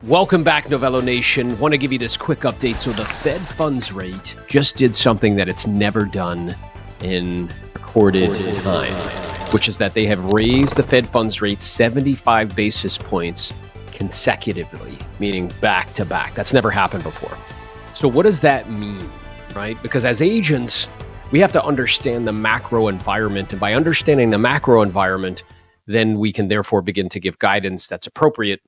Welcome back, Novello Nation. Want to give you this quick update. So the Fed funds rate just did something that it's never done in recorded time, which is that they have raised the Fed funds rate 75 basis points consecutively, meaning back to back. That's never happened before. So what does that mean, right? Because as agents, we have to understand the macro environment. And by understanding the macro environment, then we can therefore begin to give guidance that's appropriate,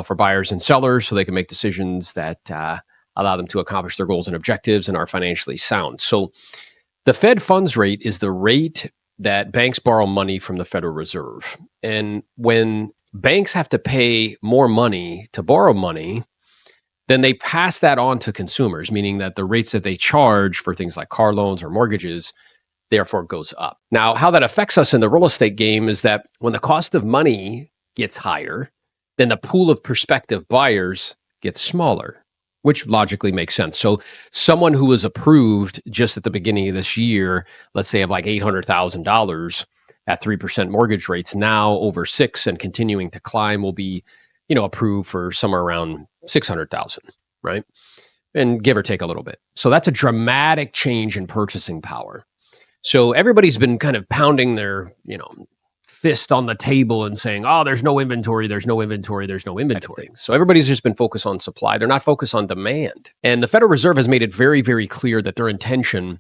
for buyers and sellers, so they can make decisions that allow them to accomplish their goals and objectives and are financially sound. So the Fed funds rate is the rate that banks borrow money from the Federal Reserve. And when banks have to pay more money to borrow money, then they pass that on to consumers, meaning that the rates that they charge for things like car loans or mortgages therefore goes up. Now, how that affects us in the real estate game is that when the cost of money gets higher, then the pool of prospective buyers gets smaller, which logically makes sense. So someone who was approved just at the beginning of this year, let's say of like $800,000 at 3% mortgage rates, now over 6 and continuing to climb, will be, approved for somewhere around 600,000, right? And give or take a little bit. So that's a dramatic change in purchasing power. So everybody's been kind of pounding their, fist on the table and saying, oh, there's no inventory. So everybody's just been focused on supply. They're not focused on demand. And the Federal Reserve has made it very, very clear that their intention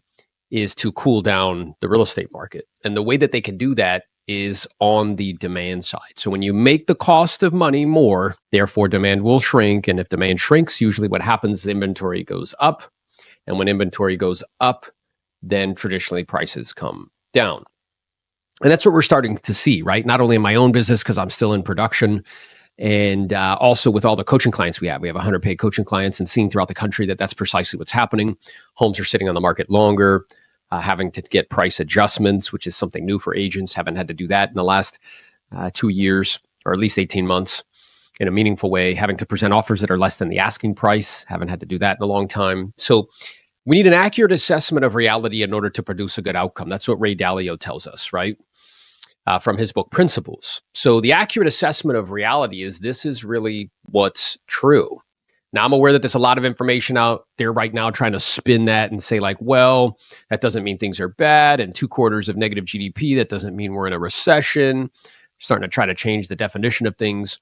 is to cool down the real estate market. And the way that they can do that is on the demand side. So when you make the cost of money more, therefore demand will shrink. And if demand shrinks, usually what happens is inventory goes up. And when inventory goes up, then traditionally prices come down. And that's what we're starting to see, right? Not only in my own business, because I'm still in production, and also with all the coaching clients we have. We have 100 paid coaching clients, and seeing throughout the country that that's precisely what's happening. Homes are sitting on the market longer, having to get price adjustments, which is something new for agents. Haven't had to do that in the last 2 years, or at least 18 months in a meaningful way. Having to present offers that are less than the asking price. Haven't had to do that in a long time. So we need an accurate assessment of reality in order to produce a good outcome. That's what Ray Dalio tells us, right? From his book, Principles. So the accurate assessment of reality is this is really what's true. Now, I'm aware that there's a lot of information out there right now trying to spin that and say like, well, that doesn't mean things are bad. And 2 quarters of negative GDP, that doesn't mean we're in a recession. Starting to try to change the definition of things.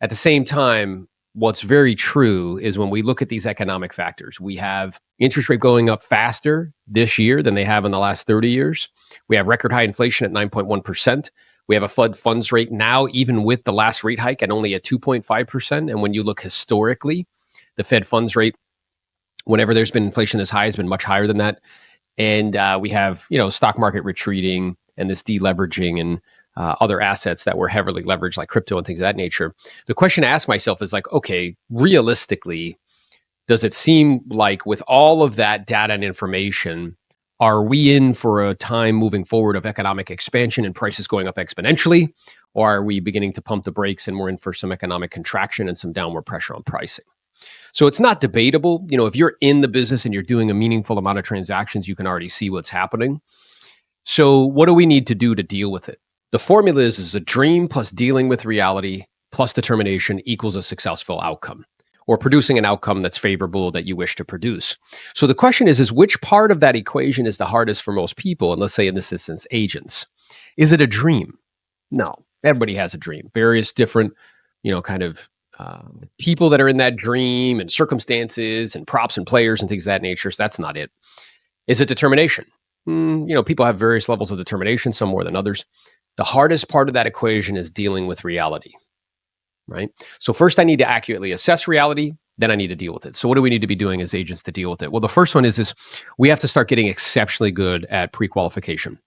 At the same time, what's very true is when we look at these economic factors, we have interest rate going up faster this year than they have in the last 30 years. We have record high inflation at 9.1%. We have a Fed funds rate now, even with the last rate hike, at only at 2.5%. And when you look historically, the Fed funds rate, whenever there's been inflation this high, has been much higher than that. And we have, stock market retreating and this deleveraging and other assets that were heavily leveraged like crypto and things of that nature. The question to ask myself is like, okay, realistically, does it seem like with all of that data and information, are we in for a time moving forward of economic expansion and prices going up exponentially? Or are we beginning to pump the brakes and we're in for some economic contraction and some downward pressure on pricing? So it's not debatable. If you're in the business and you're doing a meaningful amount of transactions, you can already see what's happening. So what do we need to do to deal with it? The formula is a dream plus dealing with reality plus determination equals a successful outcome, or producing an outcome that's favorable that you wish to produce. So the question is which part of that equation is the hardest for most people? And let's say in this instance, agents. Is it a dream? No, everybody has a dream. Various different, people that are in that dream and circumstances and props and players and things of that nature. So that's not it. Is it determination? People have various levels of determination, some more than others. The hardest part of that equation is dealing with reality, right? So first I need to accurately assess reality, then I need to deal with it. So what do we need to be doing as agents to deal with it? Well, the first one is we have to start getting exceptionally good at pre-qualification,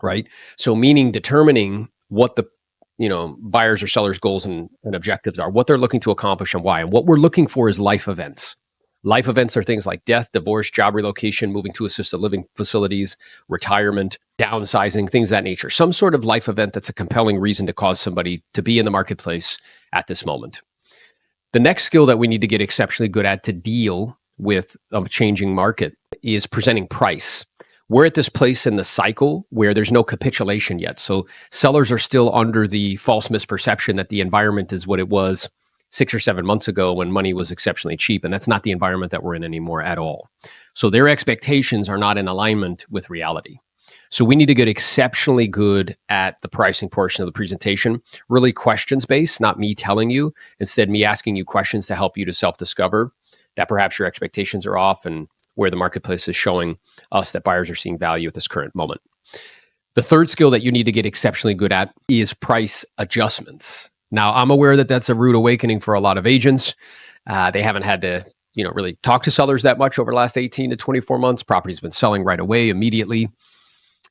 right? So meaning determining what the buyers or sellers' goals and objectives are, what they're looking to accomplish and why. And what we're looking for is life events. Life events are things like death, divorce, job relocation, moving to assisted living facilities, retirement, downsizing, things of that nature. Some sort of life event that's a compelling reason to cause somebody to be in the marketplace at this moment. The next skill that we need to get exceptionally good at to deal with a changing market is presenting price. We're at this place in the cycle where there's no capitulation yet. So sellers are still under the false misperception that the environment is what it was 6 or 7 months ago when money was exceptionally cheap. And that's not the environment that we're in anymore at all. So their expectations are not in alignment with reality. So we need to get exceptionally good at the pricing portion of the presentation, really questions based, not me telling you, instead me asking you questions to help you to self-discover that perhaps your expectations are off and where the marketplace is showing us that buyers are seeing value at this current moment. The third skill that you need to get exceptionally good at is price adjustments. Now, I'm aware that that's a rude awakening for a lot of agents. They haven't had to, really talk to sellers that much over the last 18 to 24 months. Property's been selling right away, immediately.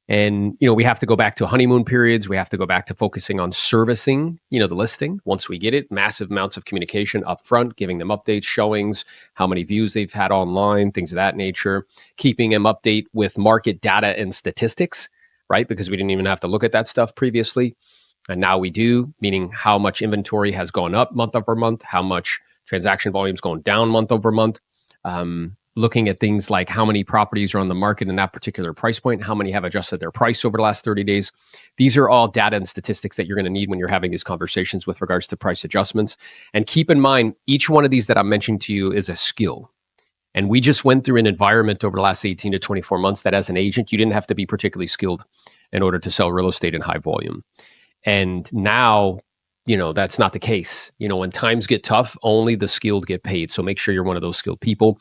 And, we have to go back to honeymoon periods. We have to go back to focusing on servicing, the listing. Once we get it, massive amounts of communication up front, giving them updates, showings, how many views they've had online, things of that nature, keeping them update with market data and statistics, right? Because we didn't even have to look at that stuff previously. And now we do, meaning how much inventory has gone up month over month, how much transaction volume is going down month over month. Looking at things like how many properties are on the market in that particular price point, how many have adjusted their price over the last 30 days. These are all data and statistics that you're going to need when you're having these conversations with regards to price adjustments. And keep in mind, each one of these that I'm mentioning to you is a skill. And we just went through an environment over the last 18 to 24 months that as an agent, you didn't have to be particularly skilled in order to sell real estate in high volume. And now, that's not the case. When times get tough, only the skilled get paid. So make sure you're one of those skilled people.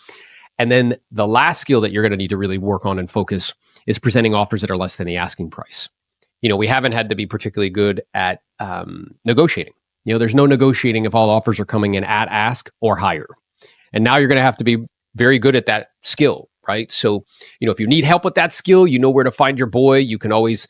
And then the last skill that you're going to need to really work on and focus is presenting offers that are less than the asking price. We haven't had to be particularly good at negotiating. There's no negotiating if all offers are coming in at ask or higher. And now you're going to have to be very good at that skill, right? So, if you need help with that skill, you know where to find your boy. You can always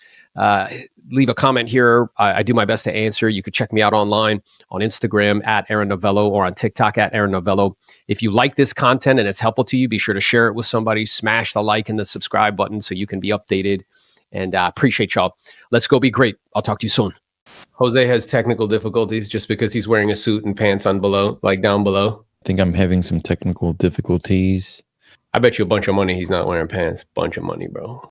leave a comment here. I do my best to answer. You could check me out online on Instagram at Aaron Novello or on TikTok at Aaron Novello. If you like this content and it's helpful to you, be sure to share it with somebody. Smash the like and the subscribe button so you can be updated. And appreciate y'all. Let's go be great. I'll talk to you soon. Jose has technical difficulties just because he's wearing a suit and pants on below, like down below. I think I'm having some technical difficulties. I bet you a bunch of money he's not wearing pants. Bunch of money, bro.